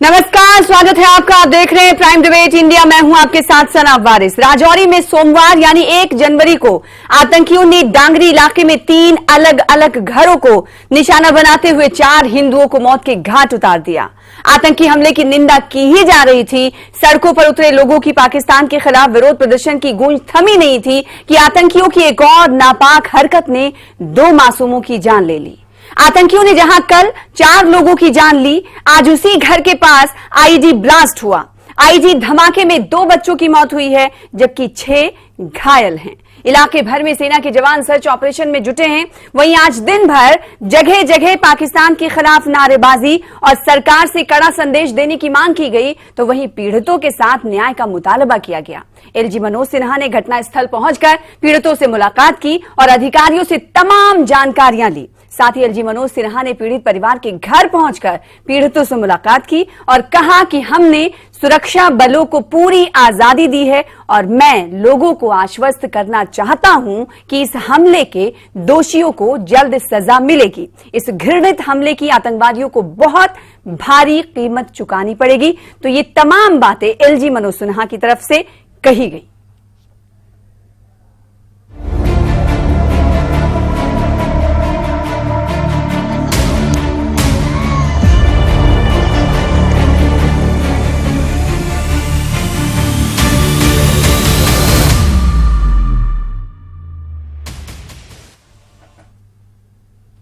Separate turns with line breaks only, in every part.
नमस्कार, स्वागत है आपका। आप देख रहे हैं प्राइम डिबेट इंडिया। मैं हूं आपके साथ सना वारिस। राजौरी में सोमवार यानी 1 जनवरी को आतंकियों ने डांगरी इलाके में 3 अलग अलग घरों को निशाना बनाते हुए 4 हिंदुओं को मौत के घाट उतार दिया। आतंकी हमले की निंदा की ही जा रही थी। सड़कों पर उतरे लोगों की पाकिस्तान के खिलाफ विरोध प्रदर्शन की गूंज थमी नहीं थी कि आतंकियों की एक और नापाक हरकत ने 2 मासूमों की जान ले ली। आतंकियों ने जहां कल 4 लोगों की जान ली, आज उसी घर के पास आईईडी ब्लास्ट हुआ। आईईडी धमाके में 2 बच्चों की मौत हुई है, जबकि 6 घायल हैं। इलाके भर में सेना के जवान सर्च ऑपरेशन में जुटे हैं। वहीं आज दिन भर जगह जगह पाकिस्तान के खिलाफ नारेबाजी और सरकार से कड़ा संदेश देने की मांग की गई, तो वहीं पीड़ितों के साथ न्याय का मुतालबा किया गया। एलजी मनोज सिन्हा ने घटनास्थल पहुंचकर पीड़ितों से मुलाकात की और अधिकारियों से तमाम जानकारियां ली। साथ ही एलजी मनोज सिन्हा ने पीड़ित परिवार के घर पहुंचकर पीड़ितों से मुलाकात की और कहा कि हमने सुरक्षा बलों को पूरी आजादी दी है और मैं लोगों को आश्वस्त करना चाहता हूं कि इस हमले के दोषियों को जल्द सजा मिलेगी। इस घृणित हमले की आतंकवादियों को बहुत भारी कीमत चुकानी पड़ेगी। तो ये तमाम बातें एलजी मनोज सिन्हा की तरफ से कही गई।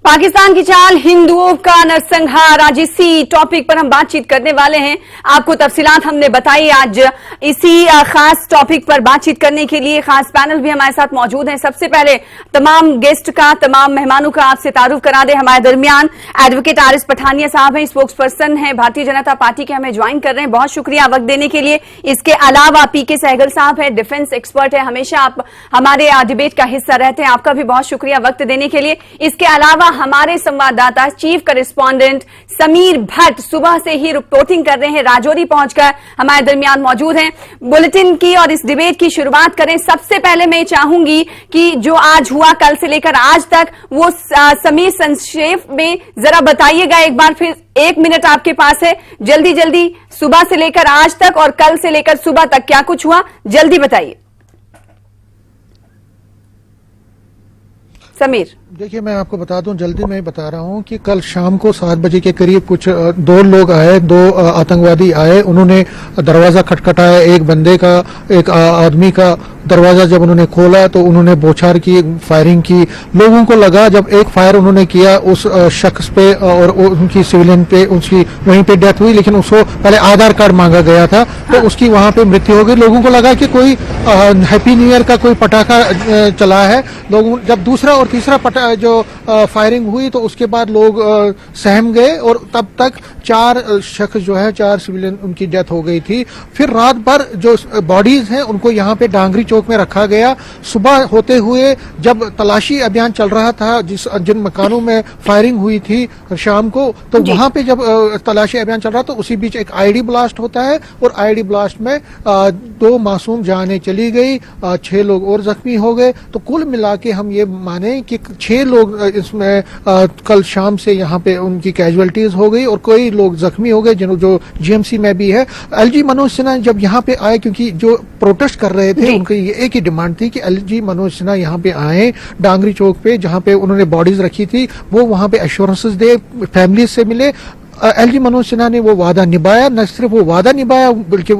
पाकिस्तान की चाल, हिंदुओं का नरसंहार, आज इसी टॉपिक पर हम बातचीत करने वाले हैं। आपको तफसीलात हमने बताई। आज इसी खास टॉपिक पर बातचीत करने के लिए खास पैनल भी हमारे साथ मौजूद हैं। सबसे पहले तमाम गेस्ट का, तमाम मेहमानों का आपसे तारुफ करा दे। हमारे दरमियान एडवोकेट आरिस पठानिया साहब हैं, स्पोक्स पर्सन हैं भारतीय जनता पार्टी के, हमें ज्वाइन कर रहे हैं। बहुत शुक्रिया वक्त देने के लिए। इसके अलावा पीके सहगल साहब हैं, डिफेंस एक्सपर्ट है, हमेशा आप हमारे डिबेट का हिस्सा रहते हैं। आपका भी बहुत शुक्रिया वक्त देने के लिए। इसके अलावा हमारे संवाददाता चीफ करेस्पॉन्डेंट समीर भट्ट सुबह से ही रिपोर्टिंग कर रहे हैं, राजौरी पहुंचकर हमारे दरमियान मौजूद हैं। बुलेटिन की और इस डिबेट की शुरुआत करें। सबसे पहले मैं चाहूंगी कि जो आज हुआ, कल से लेकर आज तक, वो समीर संक्षेप में जरा बताइएगा एक बार फिर। 1 मिनट आपके पास है, जल्दी जल्दी सुबह से लेकर आज तक और कल से लेकर सुबह तक क्या कुछ हुआ, जल्दी बताइए समीर।
देखिए, मैं आपको बता दूं, जल्दी मैं बता रहा हूं कि कल शाम को 7 बजे के करीब कुछ 2 लोग आए, 2 आतंकवादी आए। उन्होंने दरवाजा खटखटाया, एक बंदे का, एक आदमी का दरवाजा जब उन्होंने खोला तो उन्होंने बौछार की, फायरिंग की। लोगों को लगा, जब एक फायर उन्होंने किया उस शख्स पे और उनकी सिविलियन पे, उसकी वहीं पे डेथ हुई, लेकिन उसको पहले आधार कार्ड मांगा गया था तो उसकी वहां पे मृत्यु हो गई। लोगों को लगा कि कोई हैप्पी न्यू ईयर का कोई पटाखा चला है। लोगों, जब दूसरा और तीसरा जो फायरिंग हुई तो उसके बाद लोग सहम गए और तब तक 4 शख्स जो है, 4 सिविलियन, उनकी डेथ हो गई थी। फिर रात भर जो बॉडीज हैं उनको यहाँ पे डांगरी चौक में रखा गया। सुबह होते हुए जब तलाशी अभियान चल रहा था, जिन मकानों में फायरिंग हुई थी शाम को, तो वहां पे जब तलाशी अभियान चल रहा था, उसी बीच एक आईडी ब्लास्ट होता है और आईडी ब्लास्ट में 2 मासूम जानें चली गई, 6 लोग और जख्मी हो गए। तो कुल मिला के हम ये माने कि 6 लोग इसमें कल शाम से यहाँ पे उनकी कैजुअलिटीज हो गई और कई लोग जख्मी हो गए, जो जीएमसी में भी है। एलजी मनोज सिन्हा जब यहाँ पे आए, क्योंकि जो प्रोटेस्ट कर रहे थे उनकी ये एक ही डिमांड थी कि एलजी मनोज सिन्हा यहाँ पे आए डांगरी चौक पे, जहाँ पे उन्होंने बॉडीज रखी थी, वो वहां पे एश्योरेंसेस दे, फैमिली से मिले। एलजी मनोज सिन्हा ने वो वादा निभाया। न सिर्फ वो वादा निभाया, बल्कि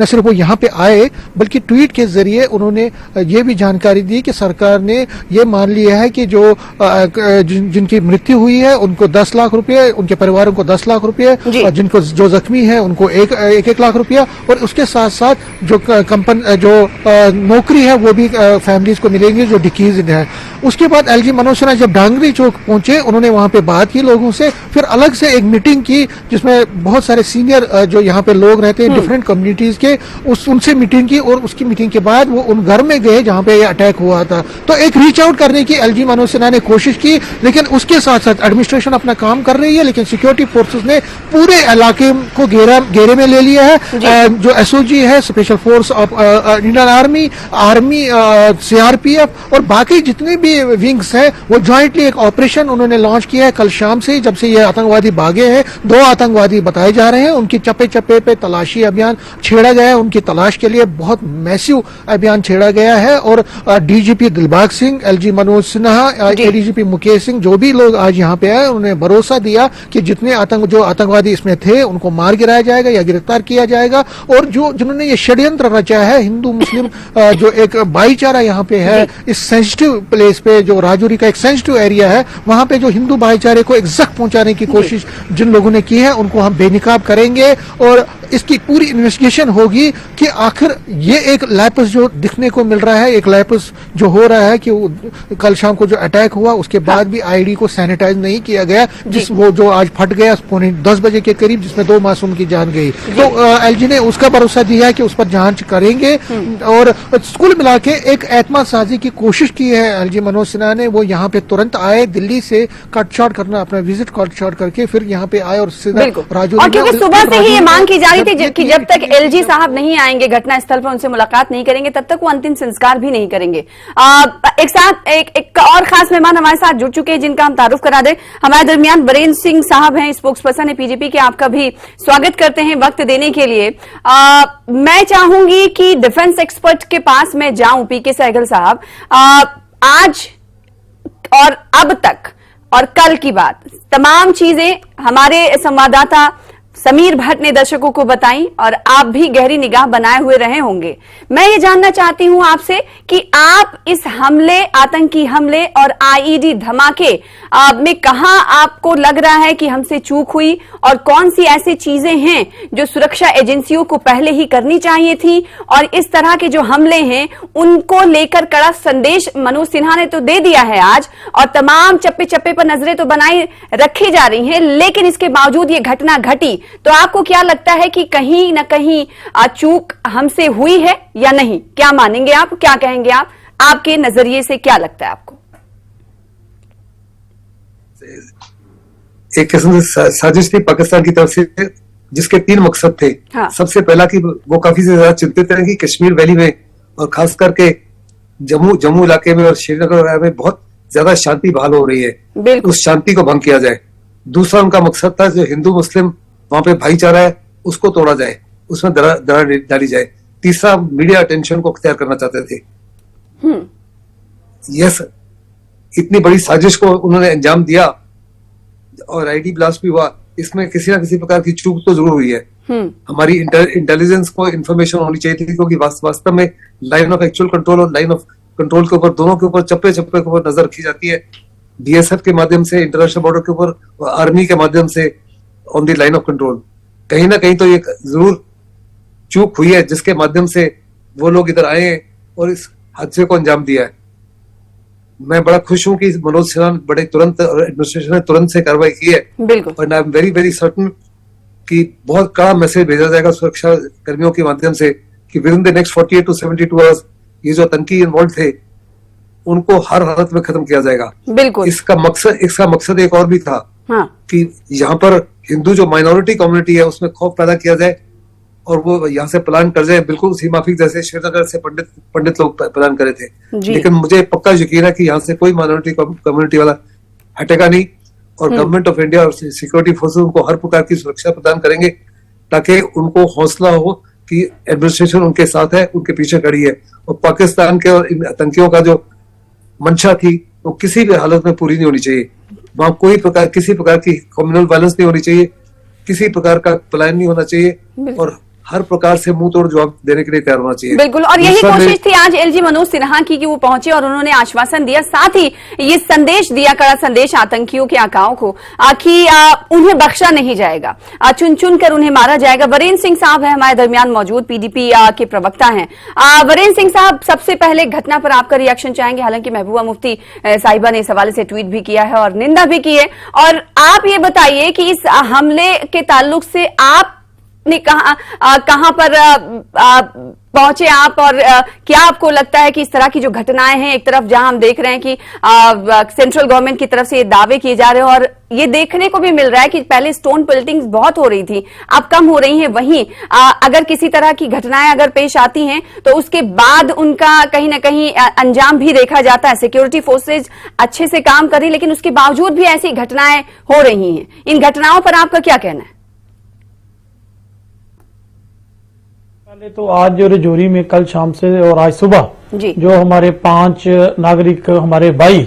न सिर्फ वो यहाँ पे आए, बल्कि ट्वीट के जरिए उन्होंने ये भी जानकारी दी कि सरकार ने ये मान लिया है कि जो जिनकी मृत्यु हुई है उनको 10 लाख रुपए, उनके परिवारों को 10 लाख रुपए, और जिनको जो जख्मी है उनको 1 लाख रुपया, और उसके साथ साथ जो नौकरी है वो भी फैमिलीज को मिलेंगे जो डिकीज है। उसके बाद एलजी मनोज सिन्हा जब डांगरी चौक पहुंचे, उन्होंने वहां पे बात की लोगों से, फिर अलग से एक मीटिंग की जिसमें बहुत सारे सीनियर जो यहाँ पे लोग रहते हैं डिफरेंट कम्युनिटीज के, उनसे मीटिंग की। और उसकी मीटिंग के बाद वो उन घर में गए जहाँ पे ये अटैक हुआ था। तो एक रीच आउट करने की एलजी मनोज सिन्हा ने कोशिश की, लेकिन उसके साथ साथ एडमिनिस्ट्रेशन अपना काम कर रही है, लेकिन सिक्योरिटी फोर्सेस ने पूरे इलाके को घेरे में ले लिया है। जो एसओजी है, special force of Indian army, CRPF और बाकी जितने भी विंग्स हैं, वो ज्वाइंटली एक ऑपरेशन उन्होंने लॉन्च किया है कल शाम से, जब से ये आतंकवादी भागे हैं। 2 आतंकवादी बताए जा रहे हैं। उनकी चप्पे चप्पे पे तलाशी अभियान छेड़ा गया है। उनकी तलाश के लिए बहुत मैसिव अभियान छेड़ा गया है और DGP Dilbag Singh, LG Manoj Sinha, ADGP Mukesh Singh, जो भी लोग आज यहाँ पे आए, उन्होंने भरोसा दिया कि जितने आतंकवादी इसमें थे उनको मार गिराया जाएगा या गिरफ्तार किया जाएगा। और जिन्होंने ये षड्यंत्र रचा है, हिंदू मुस्लिम जो एक भाईचारा यहाँ पे है इस सेंसिटिव प्लेस पे, जो राजौरी का एक सेंसिटिव एरिया है, वहां पे जो हिंदू भाईचारे को एक जख्म पहुंचाने की कोशिश जिन लोगों ने की है उनको हम बेनकाब करेंगे और इसकी पूरी इन्वेस्टिगेशन होगी कि आखिर ये एक लैपस जो दिखने को मिल रहा है, एक लैपस जो हो रहा है कि कल शाम को जो अटैक हुआ उसके बाद भी आईडी को सैनिटाइज नहीं किया गया, वो जो आज फट गया 9:45 बजे के करीब, जिसमें 2 मासूम की जान गई। तो एलजी ने उसका भरोसा दिया है कि उस पर जांच करेंगे और कुल मिला के एक एतमाद साजी की कोशिश की है एलजी मनोज सिन्हा ने। वो यहाँ पे तुरंत आए, दिल्ली से कट शॉर्ट करना, अपना विजिट कट शॉर्ट करके फिर यहाँ पे आए और सीधा राजौरी।
और क्योंकि सुबह से ही ये मांग की जा रही थी कि जब तक एलजी साहब नहीं आएंगे घटनास्थल पर, उनसे मुलाकात नहीं करेंगे, तब तक वो अंतिम संस्कार भी नहीं करेंगे। एक और खास मेहमान हमारे साथ जुड़ चुके हैं जिनका हम तारुफ करा दें। हमारे दरमियान वीरेंद्र सिंह साहब हैं, स्पोक्स पर्सन है पीडीपी के। आपका भी स्वागत करते हैं वक्त देने के लिए। मैं चाहूंगी कि डिफेंस एक्सपर्ट के पास मैं जाऊं, पीके सहगल साहब। आज और अब तक और कल की बात, तमाम चीजें हमारे संवाददाता समीर भट्ट ने दर्शकों को बताई और आप भी गहरी निगाह बनाए हुए रहे होंगे। मैं ये जानना चाहती हूं आपसे कि आप इस हमले, आतंकी हमले और आईईडी धमाके में कहां आपको लग रहा है कि हमसे चूक हुई और कौन सी ऐसी चीजें हैं जो सुरक्षा एजेंसियों को पहले ही करनी चाहिए थी, और इस तरह के जो हमले हैं उनको लेकर कड़ा संदेश मनोज सिन्हा ने तो दे दिया है आज, और तमाम चप्पे चप्पे पर नजरें तो बनाई रखी जा रही हैं, लेकिन इसके बावजूद ये घटना घटी। तो आपको क्या लगता है कि कहीं ना कहीं चूक हमसे हुई है या नहीं? क्या मानेंगे आप, क्या कहेंगे आप? आपके नजरिए से क्या लगता है आपको?
एक किस्म से साजिश थी पाकिस्तान की तरफ से, जिसके 3 मकसद थे। हाँ। सबसे पहला कि वो काफी ज्यादा चिंतित है कि कश्मीर वैली में और खास करके जम्मू इलाके में और श्रीनगर में बहुत ज्यादा शांति बहाल हो रही है, उस शांति को भंग किया जाए। दूसरा उनका मकसद था जो हिंदू मुस्लिम वहां पे भाईचारा है उसको तोड़ा जाए, उसमें दरार डाली जाए। तीसरा मीडिया अटेंशन को अख्तियार करना चाहते थे। यस, इतनी बड़ी साजिश को उन्होंने अंजाम दिया और आईडी ब्लास्ट भी हुआ। इसमें किसी ना किसी प्रकार की चूक तो जरूर हुई है। हमारी इंटेलिजेंस को इन्फॉर्मेशन होनी चाहिए थी, क्योंकि वास्तव में लाइन ऑफ एक्चुअल कंट्रोल और लाइन ऑफ कंट्रोल के ऊपर, दोनों के ऊपर चप्पे चप्पे के ऊपर नजर रखी जाती है। बीएसएफ के माध्यम से, इंटरनेशनल बॉर्डर के ऊपर, आर्मी के माध्यम से on the line of control. कहीं ना कहीं तो ये जरूर चूक हुई है, जिसके माध्यम से वो लोग इधर आए और इस हादसे को अंजाम दिया है। मैं बड़ा खुश हूं कि मनोज सिन्हा बड़े तुरंत और एडमिनिस्ट्रेशन ने तुरंत से कार्रवाई की है। बिल्कुल। और I am very very certain कि बहुत कड़ा मैसेज भेजा जाएगा सुरक्षा कर्मियों के माध्यम से कि with in the next 48 to 72 hours ये जो आतंकी इन्वॉल्व थे उनको हर हालत में खत्म किया जाएगा। बिल्कुल। इसका मकसद एक और भी था। हाँ। कि यहाँ पर हिंदू जो माइनॉरिटी कम्युनिटी है उसमें खौफ पैदा किया जाए और वो यहाँ से प्लान कर जाए, बिल्कुल उसी माफिक जैसे श्रीनगर से पंडित लोग प्लान करे थे। लेकिन मुझे पक्का यकीन है कि यहाँ से कोई माइनॉरिटी कम्युनिटी वाला हटेगा नहीं, और गवर्नमेंट ऑफ इंडिया और सिक्योरिटी फोर्सेस उनको हर प्रकार की सुरक्षा प्रदान करेंगे, ताकि उनको हौसला हो कि एडमिनिस्ट्रेशन उनके साथ है, उनके पीछे खड़ी है। और पाकिस्तान के और इन आतंकियों का जो मंशा थी वो किसी भी हालत में पूरी नहीं होनी चाहिए। वहां किसी प्रकार की कम्युनल वायलेंस नहीं होनी चाहिए, किसी प्रकार का पलायन नहीं होना चाहिए, और हर प्रकार से मुंह तोड़ जवाब देने के लिए तैयार होना चाहिए। बिल्कुल, और यही कोशिश थी आज एलजी मनोज सिन्हा की कि वो पहुंचे और उन्होंने आश्वासन दिया, साथ ही ये संदेश दिया, कड़ा संदेश आतंकियों के आकाओं को कि उन्हें बख्शा नहीं जाएगा, चुन चुन कर उन्हें मारा जाएगा। वीरेंद्र सिंह साहब है हमारे दरमियान मौजूद, पीडीपी के प्रवक्ता हैं। वीरेंद्र सिंह साहब, सबसे पहले घटना पर आपका रिएक्शन चाहेंगे। हालांकि महबूबा मुफ्ती साहिबा ने इस हवाले से ट्वीट भी किया है और निंदा भी की है, और आप ये बताइए कि इस हमले के ताल्लुक से आप
कितने कहां पर पहुंचे आप, और क्या आपको लगता है कि इस तरह की जो घटनाएं हैं, एक तरफ जहां हम देख रहे हैं कि सेंट्रल गवर्नमेंट की तरफ से ये दावे किए जा रहे हैं और ये देखने को भी मिल रहा है कि पहले स्टोन पेल्टिंग बहुत हो रही थी, अब कम हो रही हैं, वहीं अगर किसी तरह की घटनाएं अगर पेश आती हैं तो उसके बाद उनका कहीं ना कहीं अंजाम भी देखा जाता है। सिक्योरिटी फोर्सेज अच्छे से काम कर रही, लेकिन उसके बावजूद भी ऐसी घटनाएं हो रही हैं। इन घटनाओं पर आपका क्या कहना है?
पहले तो आज जो रजौरी में कल शाम से और आज सुबह जो हमारे 5 नागरिक हमारे भाई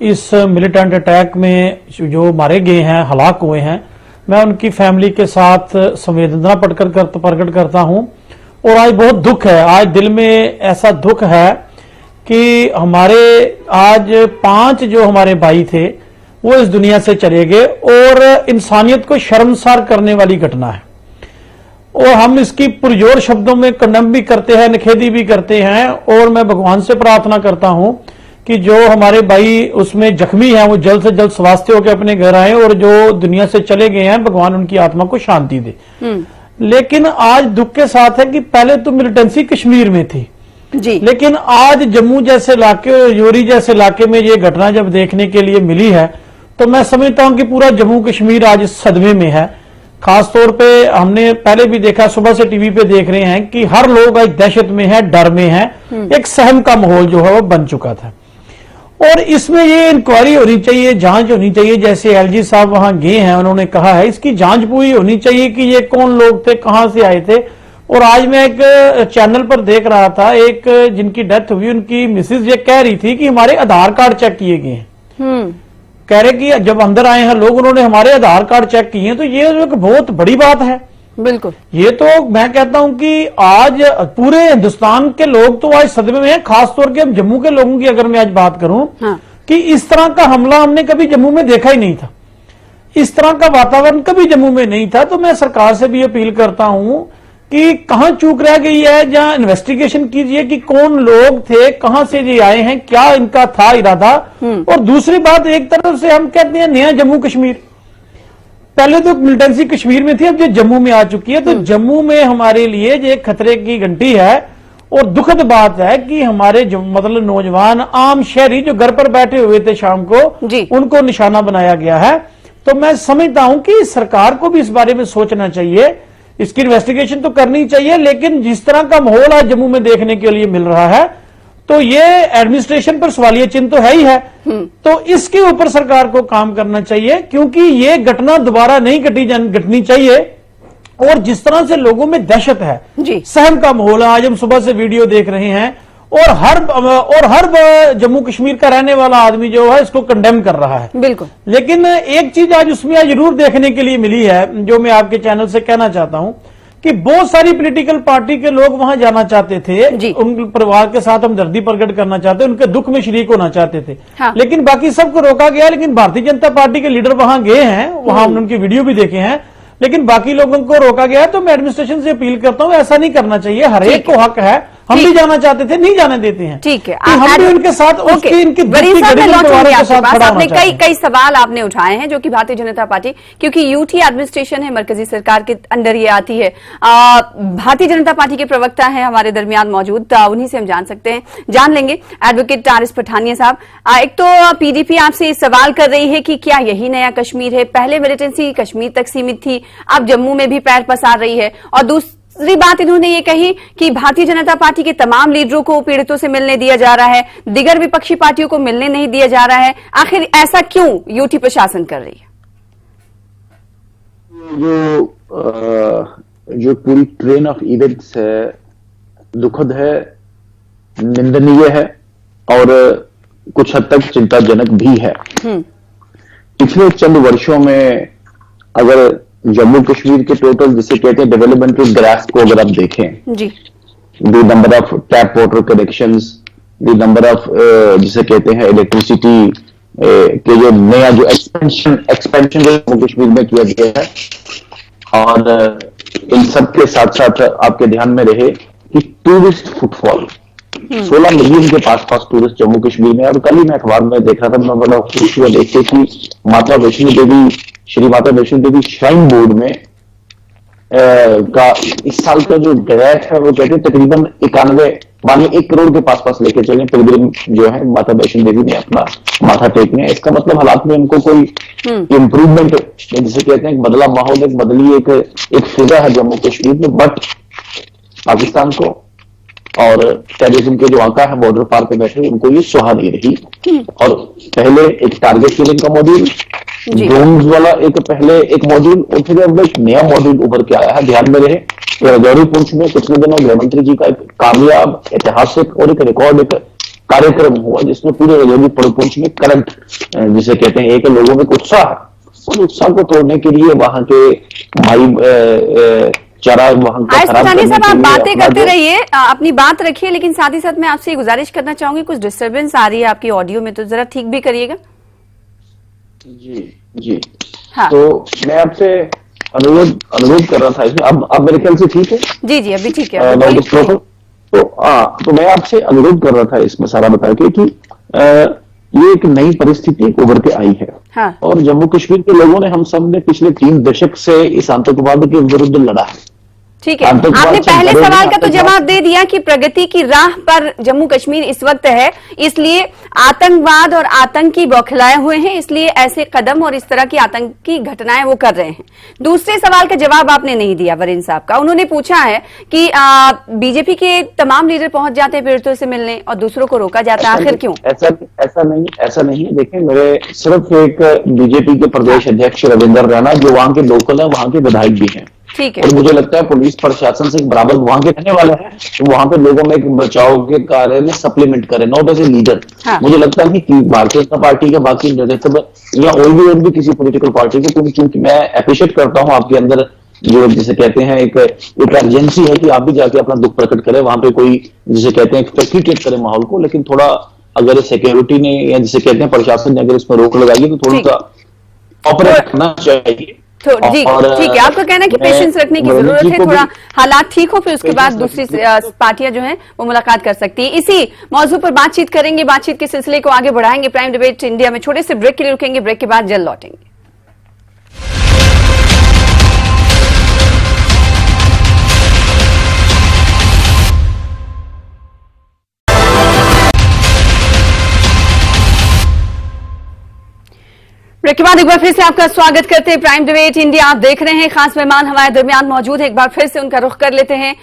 इस मिलिटेंट अटैक में जो मारे गए हैं, हलाक हुए हैं, मैं उनकी फैमिली के साथ संवेदना प्रकट करता हूं। और आज बहुत दुख है, आज दिल में ऐसा दुख है कि हमारे आज 5 जो हमारे भाई थे वो इस दुनिया से चले गए, और इंसानियत को शर्मसार करने वाली घटना है। और हम इसकी पुरजोर शब्दों में कंडेम भी करते हैं, निखेधी भी करते हैं, और मैं भगवान से प्रार्थना करता हूं कि जो हमारे भाई उसमें जख्मी हैं वो जल्द से जल्द स्वास्थ्य होकर अपने घर आए, और जो दुनिया से चले गए हैं भगवान उनकी आत्मा को शांति दे। लेकिन आज दुख के साथ है कि पहले तो मिलिटेंसी कश्मीर में थी
जी, लेकिन
आज जम्मू जैसे इलाके, रजौरी जैसे इलाके में ये घटना जब देखने के लिए मिली है तो मैं समझता हूं कि पूरा जम्मू कश्मीर आज सदमे में है। खासतौर पे हमने पहले भी देखा, सुबह से टीवी पे देख रहे हैं कि हर लोग आज दहशत में है, डर में है, एक सहम का माहौल जो है वो बन चुका था। और इसमें ये इंक्वायरी होनी चाहिए, जांच होनी चाहिए। जैसे एलजी साहब वहां गए हैं, उन्होंने कहा है इसकी जांच पूरी होनी चाहिए कि ये कौन लोग थे, कहां से आए थे। और आज मैं एक चैनल पर देख रहा था, एक जिनकी डेथ हुई उनकी मिसेज ये कह रही थी कि हमारे आधार कार्ड चेक किए गए हैं। कह रहे कि जब अंदर आए हैं लोग, उन्होंने हमारे आधार कार्ड चेक किए हैं, तो ये एक बहुत बड़ी बात है।
बिल्कुल, ये
तो मैं कहता हूं कि आज पूरे हिंदुस्तान के लोग तो आज सदमे में हैं। खासतौर के जम्मू के लोगों की अगर मैं आज बात करूं, कि इस तरह का हमला हमने कभी जम्मू में देखा ही नहीं था, इस तरह का वातावरण कभी जम्मू में नहीं था। तो मैं सरकार से भी अपील करता हूं कि कहां चूक रह गई है, जहां इन्वेस्टिगेशन कीजिए कि कौन लोग थे, कहां से ये आए हैं, क्या इनका था इरादा। और दूसरी बात, एक तरफ से हम कहते हैं नया जम्मू कश्मीर, पहले तो मिलिटेंसी कश्मीर में थी, अब ये जम्मू में आ चुकी है। तो जम्मू में हमारे लिए ये खतरे की घंटी है। और दुखद बात है कि हमारे मतलब नौजवान आम शहरी जो घर पर बैठे हुए थे शाम को, उनको निशाना बनाया गया है। तो मैं समझता हूं कि सरकार को भी इस बारे में सोचना चाहिए, इसकी इन्वेस्टिगेशन तो करनी चाहिए, लेकिन जिस तरह का माहौल आज जम्मू में देखने के लिए मिल रहा है तो ये एडमिनिस्ट्रेशन पर सवालिया चिन्ह तो है ही है। तो इसके ऊपर सरकार को काम करना चाहिए, क्योंकि ये घटना दोबारा नहीं घटनी चाहिए। और जिस तरह से लोगों में दहशत है, सहम का माहौल है, आज हम सुबह से वीडियो देख रहे हैं, और हर जम्मू कश्मीर का रहने वाला आदमी जो है इसको कंडेम कर रहा है। बिल्कुल, लेकिन एक चीज आज उसमें जरूर देखने के लिए मिली है, जो मैं आपके चैनल से कहना चाहता हूं कि बहुत सारी पॉलिटिकल पार्टी के लोग वहां जाना चाहते थे, उन परिवार के साथ हमदर्दी प्रकट करना चाहते, उनके दुख में शरीक होना चाहते थे। लेकिन बाकी सबको रोका गया। लेकिन भारतीय जनता पार्टी के लीडर वहां गए हैं, वहां हमने उनकी वीडियो भी देखे हैं, लेकिन बाकी लोगों को रोका गया है। तो मैं एडमिनिस्ट्रेशन से अपील करता हूं, ऐसा नहीं करना चाहिए। हर एक को हक है, हम भी जाना चाहते थे, नहीं जाने देते हैं। ठीक है, हम भी उनके साथ
आपने कई सवाल आपने उठाए हैं जो कि भारतीय जनता पार्टी, क्योंकि यूटी एडमिनिस्ट्रेशन है, मरकजी सरकार के अंडर ये आती है। भारतीय जनता पार्टी के प्रवक्ता है हमारे दरमियान मौजूद, उन्हीं से हम जान लेंगे। एडवोकेट आरिस पठानिया साहब, एक तो पीडीपी आपसे सवाल कर रही है कि क्या यही नया कश्मीर है? पहले मिलिटेंसी कश्मीर तक सीमित थी, अब जम्मू में भी पैर पसार रही है। और दूसरी बात इन्होंने ये कही कि भारतीय जनता पार्टी के तमाम लीडरों को पीड़ितों से मिलने दिया जा रहा है, दिगर विपक्षी पार्टियों को मिलने नहीं दिया जा रहा है। आखिर ऐसा क्यों यूटी प्रशासन कर रही है?
जो पूरी ट्रेन ऑफ इवेंट्स है, दुखद है, निंदनीय है और कुछ हद तक चिंताजनक भी है। पिछले चंद वर्षों में अगर जम्मू कश्मीर के टोटल जिसे कहते हैं डेवलपमेंटल ग्राफ को अगर आप देखें, the number of tap water connections, the number of जिसे कहते हैं इलेक्ट्रिसिटी के जो नया जो एक्सपेंशन जो जम्मू कश्मीर में किया गया है, और इन सब के साथ साथ आपके ध्यान में रहे कि टूरिस्ट फुटफॉल 16 मिलियन के पास टूरिस्ट जम्मू कश्मीर में। और कल ही मैं अखबार में देख रहा था, मैं बड़ा खुश हुआ देख के कि माता वैष्णो देवी, श्री माता वैष्णो देवी श्राइन बोर्ड में का इस साल का जो गैट है वो कहते हैं तकरीबन 1 करोड़ के पास लेके चले पिलग्रिम जो है माता वैष्णो देवी में अपना माथा टेकने। इसका मतलब हालात में उनको कोई इम्प्रूवमेंट जिसे कहते हैं बदला माहौल, एक बदली एक फिजा है जम्मू कश्मीर में। बट पाकिस्तान को और टेररिज्म के जो आका है बॉर्डर पार पे बैठे उनको ये सुहा नहीं रही। और पहले एक टारगेट किलिंग का मॉड्यूल, ड्रोन्स वाला एक मॉड्यूल, और फिर अब एक नया मॉड्यूल उभर के आया है। ध्यान में रहे कि राजौरी पुंछ में पिछले दिनों गृहमंत्री जी का एक कामयाब ऐतिहासिक और एक रिकॉर्ड एक कार्यक्रम हुआ जिसमें पूरे राजौरी पुंछ में करंट जिसे कहते हैं एक लोगों में उत्साह, उस उत्साह को तोड़ने के लिए वहां के भाई चारा वहां का खराब करने
साहब, आप
के लिए
बातें करते रहिए, अपनी बात रखिए, लेकिन साथ ही साथ मैं आपसे गुजारिश करना चाहूंगी, कुछ डिस्टर्बेंस आ रही है आपकी ऑडियो में, तो जरा ठीक भी करिएगा।
जी
हाँ।
तो मैं आपसे अनुरोध कर रहा था इसमें, अब मेरे ख्याल से ठीक है?
जी अभी ठीक है।
तो मैं आपसे अनुरोध कर रहा था इसमें सारा बता के कि ये एक नई परिस्थिति उभर के आई है।
हाँ।
और जम्मू कश्मीर के लोगों ने, हम सब ने पिछले 3 दशक से इस आतंकवाद के विरुद्ध लड़ा है।
ठीक है, आपने पहले सवाल का तो जवाब दे दिया कि प्रगति की राह पर जम्मू कश्मीर इस वक्त है, इसलिए आतंकवाद और आतंकी बौखलाए हुए हैं, इसलिए ऐसे कदम और इस तरह की आतंकी घटनाएं वो कर रहे हैं। दूसरे सवाल का जवाब आपने नहीं दिया वरिन साहब का। उन्होंने पूछा है कि बीजेपी के तमाम लीडर पहुंच जाते हैं पीड़ितों से मिलने और दूसरों को रोका जाता है, आखिर क्यों?
ऐसा नहीं। देखिए, मेरे सिर्फ एक बीजेपी के प्रदेश अध्यक्ष रविंदर रैना जो वहां के लोकल है, वहां के विधायक भी हैं,
ठीक है,
और मुझे लगता है पुलिस प्रशासन से बराबर वहां के रहने वाले हैं, तो वहां पे लोगों में एक बचाव के कार्य में सप्लीमेंट करें, नॉट एज ए लीडर। मुझे लगता है कि भारतीय जनता पार्टी के बाकी नेतृत्व या और भी किसी पॉलिटिकल पार्टी के, क्योंकि मैं अप्रिशिएट करता हूं आपके अंदर जो जिसे कहते हैं एक अर्जेंसी है कि आप भी जाके अपना दुख प्रकट करें, वहां पे कोई जिसे कहते हैं फैसिलिटेट करें माहौल को, लेकिन थोड़ा अगर सिक्योरिटी ने या जिसे कहते हैं प्रशासन ने अगर इसमें रोक लगाई तो थोड़ा सा ऑपरेट करना चाहिए।
तो जी ठीक है, आपका कहना है कि पेशेंस रखने की जरूरत है, थोड़ा हालात ठीक हो फिर उसके बाद दूसरी पार्टियां जो हैं वो मुलाकात कर सकती है। इसी मौजू पर बातचीत करेंगे, बातचीत के सिलसिले को आगे बढ़ाएंगे। प्राइम डिबेट इंडिया में छोटे से ब्रेक के लिए रुकेंगे, ब्रेक के बाद जल्द लौटेंगे। ब्रेक के बाद एक बार फिर से आपका स्वागत करते हैं प्राइम डिबेट इंडिया। आप देख रहे हैं, खास मेहमान हमारे दरमियान मौजूद है, एक बार फिर से उनका रुख कर लेते हैं।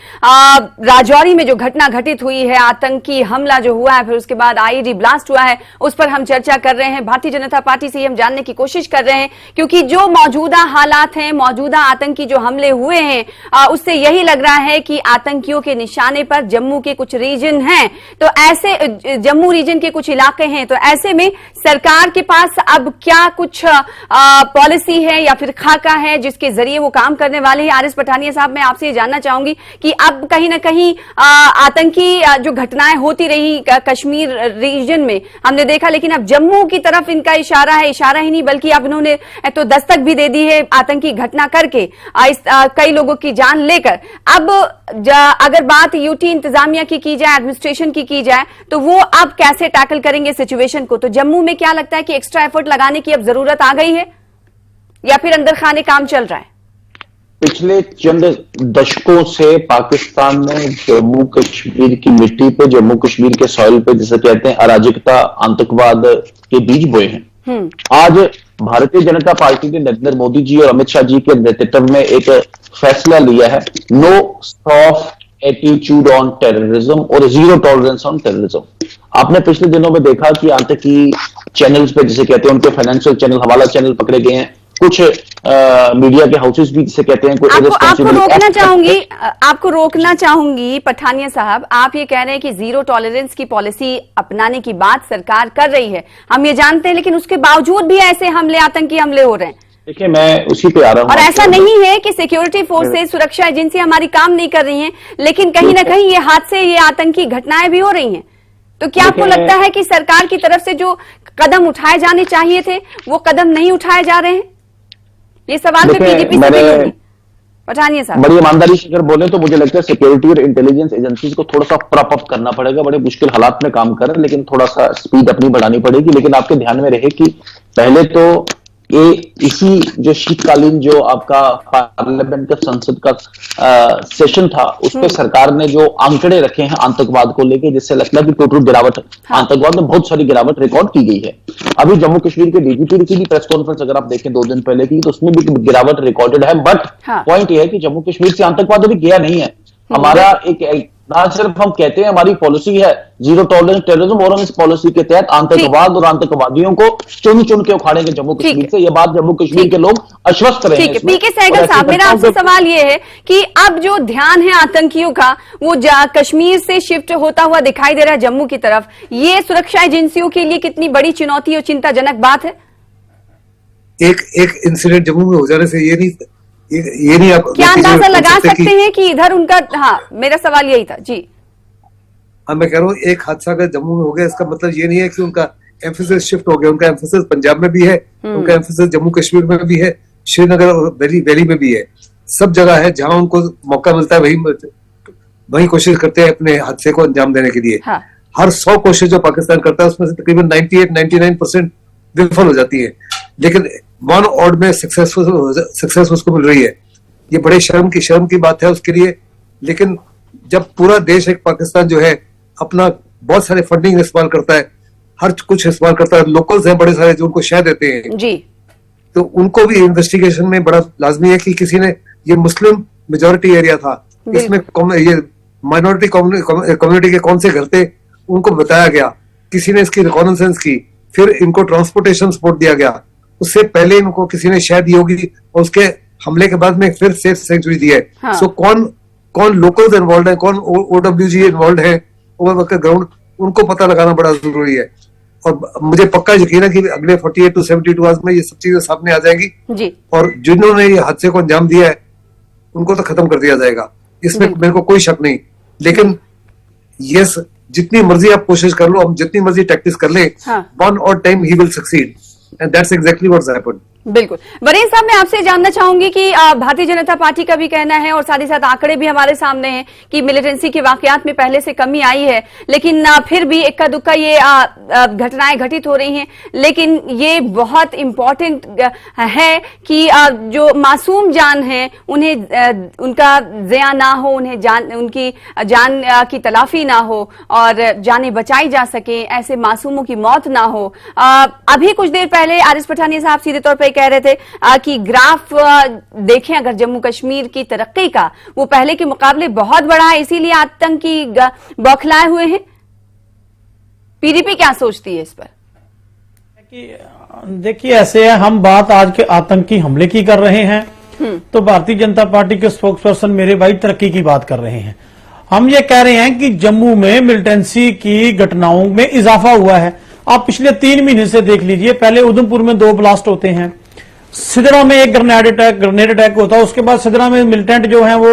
राजौरी में जो घटना घटित हुई है, आतंकी हमला जो हुआ है, फिर उसके बाद आईईडी ब्लास्ट हुआ है, उस पर हम चर्चा कर रहे हैं। भारतीय जनता पार्टी से हम जानने की कोशिश कर रहे हैं, क्योंकि जो मौजूदा हालात हैं, मौजूदा आतंकी जो हमले हुए हैं, उससे यही लग रहा है कि आतंकियों के निशाने पर जम्मू के कुछ रीजन हैं, तो ऐसे जम्मू रीजन के कुछ इलाके हैं, तो ऐसे में सरकार के पास अब क्या कुछ पॉलिसी है या फिर खाका है जिसके जरिए वो काम करने वाले हैं? आरिस पठानिया साहब, मैं आपसे ये जानना चाहूंगी कि अब कहीं ना कहीं आतंकी जो घटनाएं होती रही कश्मीर रीजन में हमने देखा, लेकिन अब जम्मू की तरफ इनका इशारा है, इशारा ही नहीं बल्कि अब इन्होंने तो दस्तक भी दे दी है आतंकी घटना करके, कई लोगों की जान लेकर। अब अगर बात यूटी इंतजामिया की जाए, एडमिनिस्ट्रेशन की जाए, तो वो अब कैसे टैकल करेंगे सिचुएशन को? तो जम्मू में क्या लगता है कि एक्स्ट्रा एफर्ट लगाने की अब जरूरत आ गई है या फिर अंदर खाने काम चल रहा है?
पिछले चंद दशकों से पाकिस्तान ने जम्मू कश्मीर की मिट्टी पे, जम्मू कश्मीर के सॉइल पे जिसे कहते हैं अराजकता, आतंकवाद के बीज बोए हैं। आज भारतीय जनता पार्टी ने नरेंद्र मोदी जी और अमित शाह जी के नेतृत्व में एक फैसला लिया है, no soft attitude on terrorism और जीरो टॉलरेंस ऑन टेररिज्म। आपने पिछले दिनों में देखा कि आतंकी चैनल्स पे जिसे कहते हैं उनके फाइनेंशियल चैनल, हवाला चैनल पकड़े गए हैं, कुछ मीडिया के हाउसेस भी जिसे कहते हैं
आपको रोकना चाहूंगी पठानिया साहब, आप ये कह रहे हैं कि जीरो टॉलरेंस की पॉलिसी अपनाने की बात सरकार कर रही है, हम ये जानते हैं, लेकिन उसके बावजूद भी ऐसे हमले, आतंकी हमले हो रहे हैं।
देखिए, मैं उसी पे आ रहा हूं।
और ऐसा नहीं है कि सिक्योरिटी फोर्सेस, सुरक्षा एजेंसी हमारी काम नहीं कर रही हैं, लेकिन कहीं ना कहीं ये हादसे, ये आतंकी घटनाएं भी हो रही हैं। तो क्या आपको लगता है कि सरकार की तरफ से जो कदम उठाए जाने चाहिए थे वो कदम नहीं उठाए जा रहे हैं? ये सवाल मैं पीडीपी से भी पठानिया साहब,
बड़ी ईमानदारी से अगर बोले तो मुझे लगता है सिक्योरिटी और इंटेलिजेंस एजेंसीज को थोड़ा सा प्रॉप अप करना पड़ेगा। बड़े मुश्किल हालात में काम कर रहे हैं, लेकिन थोड़ा सा स्पीड अपनी बढ़ानी पड़ेगी। लेकिन आपके ध्यान में रहे कि पहले तो ये इसी जो शीतकालीन जो आपका पार्लियामेंट का संसद का सेशन था, उस पर सरकार ने जो आंकड़े रखे हैं आतंकवाद को लेके, जिससे लगता है कि टोटल गिरावट, आतंकवाद में बहुत सारी गिरावट रिकॉर्ड की गई है। अभी जम्मू कश्मीर के डीजीपी की भी प्रेस कॉन्फ्रेंस अगर आप देखें 2 दिन पहले की, तो उसमें भी गिरावट रिकॉर्डेड है। बट पॉइंट यह है कि जम्मू कश्मीर से आतंकवाद अभी गया नहीं है। हमारा एक ना सिर्फ हम कहते हैं हमारी पॉलिसी है जीरो टॉलरेंस टेररिज्म, और हम इस पॉलिसी के तहत आतंकवाद और आतंकवादियों को चुन चुन के उखाड़ेंगे जम्मू कश्मीर से। ये बात जम्मू कश्मीर के लोग आश्वस्त रहे हैं।
पीके सहगल साहब, मेरा आपसे सवाल ये है कि अब जो ध्यान है आतंकियों का वो कश्मीर से शिफ्ट होता हुआ दिखाई दे रहा है जम्मू की तरफ, ये सुरक्षा एजेंसियों के लिए कितनी बड़ी चुनौती और चिंताजनक बात है?
एक इंसिडेंट जम्मू में हो जाने से ये नहीं आप
क्या अंदाजा लगा सकते हैं कि इधर उनका, हाँ मेरा सवाल यही था जी।
हाँ, मैं कह रहा हूँ एक हादसा अगर जम्मू में हो गया, इसका मतलब ये नहीं है कि उनका एम्फेसिस शिफ्ट हो गया। उनका एम्फेसिस पंजाब में भी है, उनका एम्फेसिस जम्मू कश्मीर में भी है, श्रीनगर और वैली में भी है। सब जगह है जहां उनको मौका मिलता है वही कोशिश करते हैं अपने हादसे को अंजाम देने के लिए। हाँ। हर 100 कोशिश जो पाकिस्तान करता है उसमें से तकरीबन 98-99% विफल हो जाती है, लेकिन 1 ऑड में सक्सेस उसको मिल रही है। ये बड़े शर्म की बात है उसके लिए। लेकिन जब पूरा देश एक पाकिस्तान जो है अपना बहुत सारे फंडिंग इस्तेमाल करता है, हर कुछ इस्तेमाल करता है, लोकल्स हैं बड़े सारे जो उनको शह देते हैं जी, तो उनको भी इन्वेस्टिगेशन में बड़ा लाजमी है कि किसी ने, ये मुस्लिम मेजोरिटी एरिया था, इसमें ये माइनॉरिटी कम्युनिटी के कौन से घर थे उनको बताया गया, किसी ने इसकी रिकॉनेसेंस की, फिर इनको ट्रांसपोर्टेशन सपोर्ट दिया गया, उससे पहले इनको किसी ने शह दी होगी और उसके हमले के बाद में फिर सेफ सेंचुरी दी है। हाँ। सो कौन लोकल्स इन्वॉल्व है, कौन OWG इन्वॉल्व है, ओवर ग्राउंड, उनको पता लगाना बड़ा जरूरी है। और मुझे पक्का यकीन है कि अगले 48 to 72 आवर्स में ये सब चीजें सामने आ जाएंगी जी। और जिन्होंने ये हादसे को अंजाम दिया है उनको तो खत्म कर दिया जाएगा, इसमें मेरे को कोई शक नहीं। लेकिन यस, जितनी मर्जी आप कोशिश कर लो, हम जितनी मर्जी टैक्टिस कर ले, वन और time he will succeed, and that's exactly what's happened.
बिल्कुल। वरीन साहब, मैं आपसे जानना चाहूंगी कि भारतीय जनता पार्टी का भी कहना है और साथ ही साथ आंकड़े भी हमारे सामने हैं कि मिलिटेंसी के वाकयात में पहले से कमी आई है, लेकिन फिर भी इक्का दुक्का ये घटनाएं घटित हो रही हैं। लेकिन ये बहुत इंपॉर्टेंट है कि जो मासूम जान है उन्हें उनका ज़िया ना हो, उनकी जान की तलाफी ना हो और जानें बचाई जा सके, ऐसे मासूमों की मौत ना हो। अभी कुछ देर पहले आरिफ पठानिया साहब सीधे तौर पर कह रहे थे कि ग्राफ देखें अगर जम्मू कश्मीर की तरक्की का, वो पहले के मुकाबले बहुत बड़ा है, इसीलिए आतंकी बौखलाए हुए हैं। पीडीपी क्या सोचती है इस पर?
देखिए, ऐसे है, हम बात आज के आतंकी हमले की कर रहे हैं, तो भारतीय जनता पार्टी के स्पोक्सपर्सन मेरे भाई तरक्की की बात कर रहे हैं। हम ये कह रहे हैं कि जम्मू में मिलिटेंसी की घटनाओं में इजाफा हुआ है। आप पिछले 3 महीने से देख लीजिए, पहले उधमपुर में 2 ब्लास्ट होते हैं, सिदरा में एक ग्रेनेड अटैक होता है, उसके बाद सिदरा में मिलिटेंट जो है वो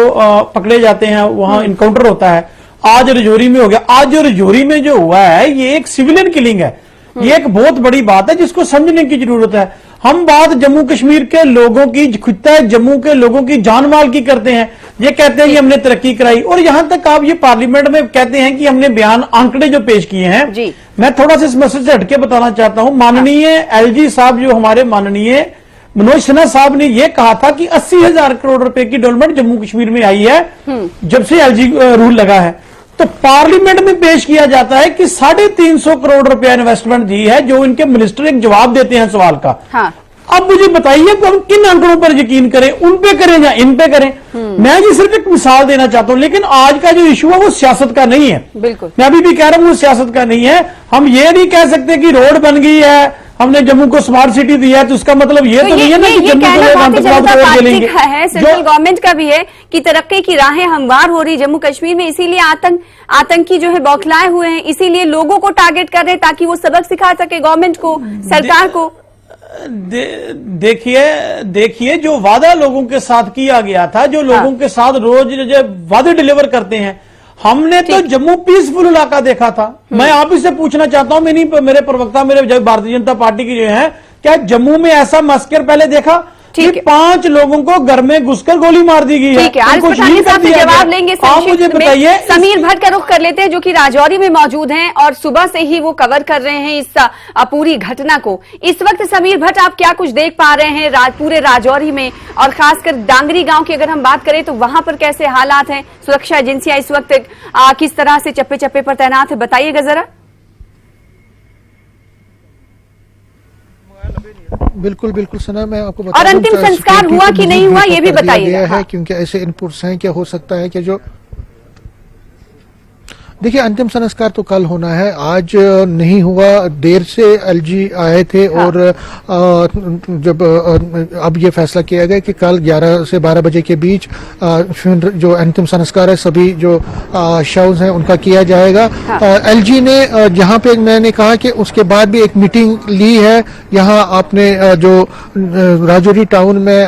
पकड़े जाते हैं, वहां इनकाउंटर होता है। आज रजौरी में हो गया। आज जो रजौरी में जो हुआ है ये एक सिविलियन किलिंग है, ये एक बहुत बड़ी बात है जिसको समझने की जरूरत है। हम बात जम्मू कश्मीर के लोगों की, खुदा जम्मू के लोगों की जान माल की करते हैं, ये कहते हैं कि हमने तरक्की कराई, और यहां तक आप ये पार्लियामेंट में कहते हैं कि हमने बयान आंकड़े जो पेश किए हैं। मैं थोड़ा सा इस मैसेज से हटके बताना चाहता हूं। माननीय LG साहब, जो हमारे माननीय मनोज सिन्हा साहब ने यह कहा था कि 80,000 करोड़ रुपए की डेवलपमेंट जम्मू कश्मीर में आई है जब से LG रूल लगा है। तो पार्लियामेंट में पेश किया जाता है कि 350 करोड़ रुपया इन्वेस्टमेंट दी है, जो इनके मिनिस्टर एक जवाब देते हैं सवाल का। हाँ। अब मुझे बताइए कि हम किन आंकड़ों पर यकीन करें, उन पे करें या इन पे करें? मैं जी सिर्फ एक मिसाल देना चाहता हूं, लेकिन आज का जो इशू है वो सियासत का नहीं है। बिल्कुल, मैं अभी भी कह रहा हूं वो सियासत का नहीं है। हम ये नहीं कह सकते कि रोड बन गई है, हमने जम्मू को स्मार्ट सिटी दिया है, तो उसका मतलब ये तो नहीं है ना कि जम्मू को आतंकवाद को मिलेंगे। सेंट्रल गवर्नमेंट का भी है कि तरक्की की राहें हमवार हो रही जम्मू कश्मीर में, इसीलिए आतंकी जो है बौखलाए हुए हैं, इसीलिए लोगों को टारगेट कर रहे हैं ताकि वो सबक सिखा सके गवर्नमेंट को, सरकार को। देखिए जो वादा लोगों के साथ किया गया था, जो लोगों के साथ रोज वादे डिलीवर करते हैं, हमने तो जम्मू पीसफुल इलाका देखा था। मैं आप इससे पूछना चाहता हूं, मेरे प्रवक्ता, मेरे भारतीय जनता पार्टी की जो है, क्या जम्मू में ऐसा मस्कर पहले देखा?
ठीक है।
5 लोगों को घर में घुसकर गोली मार दी गई है।
ठीक है, आरिफ पठानिया साहब से जवाब लेंगे।
आप मुझे बताइए,
समीर भट्ट का रुख कर लेते हैं जो कि राजौरी में मौजूद हैं और सुबह से ही वो कवर कर रहे हैं इस पूरी घटना को। इस वक्त समीर भट्ट, आप क्या कुछ देख पा रहे हैं पूरे राजौरी में, और खासकर डांगरी गांव की अगर हम बात करें तो वहां पर कैसे हालात हैं? सुरक्षा एजेंसियां इस वक्त किस तरह से चप्पे चप्पे पर तैनात है, बताइएगा जरा।
बिल्कुल बिल्कुल सना, मैं आपको बता
और अंतिम संस्कार हुआ कि नहीं हुआ ये भी बताइएगा।
है क्योंकि ऐसे इनपुट्स हैं, क्या हो सकता है कि जो देखिए अंतिम संस्कार तो कल होना है, आज नहीं हुआ। देर से एलजी आए थे और जब अब ये फैसला किया गया कि कल 11 से 12 बजे के बीच जो अंतिम संस्कार है सभी जो शव्स हैं उनका किया जाएगा। एलजी ने जहां पे मैंने कहा कि उसके बाद भी एक मीटिंग ली है, यहाँ आपने जो राजौरी टाउन में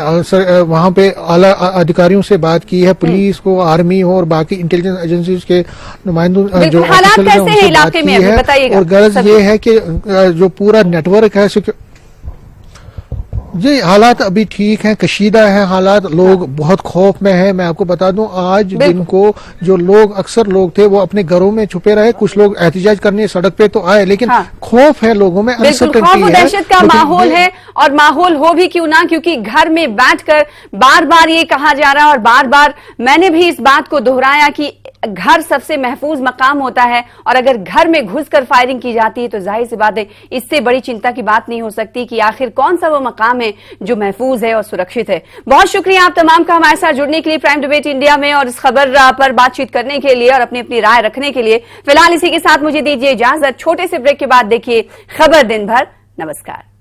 वहां पे आला अधिकारियों से बात की है, पुलिस को, आर्मी हो और बाकी इंटेलिजेंस एजेंसीज के नुमाइंदों जो
हालात कैसे हैं इलाके में अभी बताइएगा।
और गर्ज ये है कि जो पूरा नेटवर्क है जी, हालात अभी ठीक हैं, कशीदा है हालात, लोग बहुत खौफ में हैं। मैं आपको बता दूं आज दिन को जो लोग अक्सर लोग थे वो अपने घरों में छुपे रहे, कुछ लोग एहतिजाज करने सड़क पे तो आए, लेकिन खौफ है लोगों में,
खौफ और दहशत का माहौल है। और माहौल हो भी क्यों ना, क्योंकि घर में बैठकर बार बार ये कहा जा रहा है और बार बार मैंने भी इस बात को दोहराया कि घर सबसे महफूज मकाम होता है, और अगर घर में घुसकर फायरिंग की जाती है तो जाहिर सी बात है इससे बड़ी चिंता की बात नहीं हो सकती कि आखिर कौन सा वो मकाम है जो महफूज है और सुरक्षित है। बहुत शुक्रिया आप तमाम का हमारे साथ जुड़ने के लिए प्राइम डिबेट इंडिया में और इस खबर पर बातचीत करने के लिए और अपनी अपनी राय रखने के लिए। फिलहाल इसी के साथ मुझे दीजिए इजाजत। छोटे से ब्रेक के बाद देखिए खबर दिन भर। नमस्कार।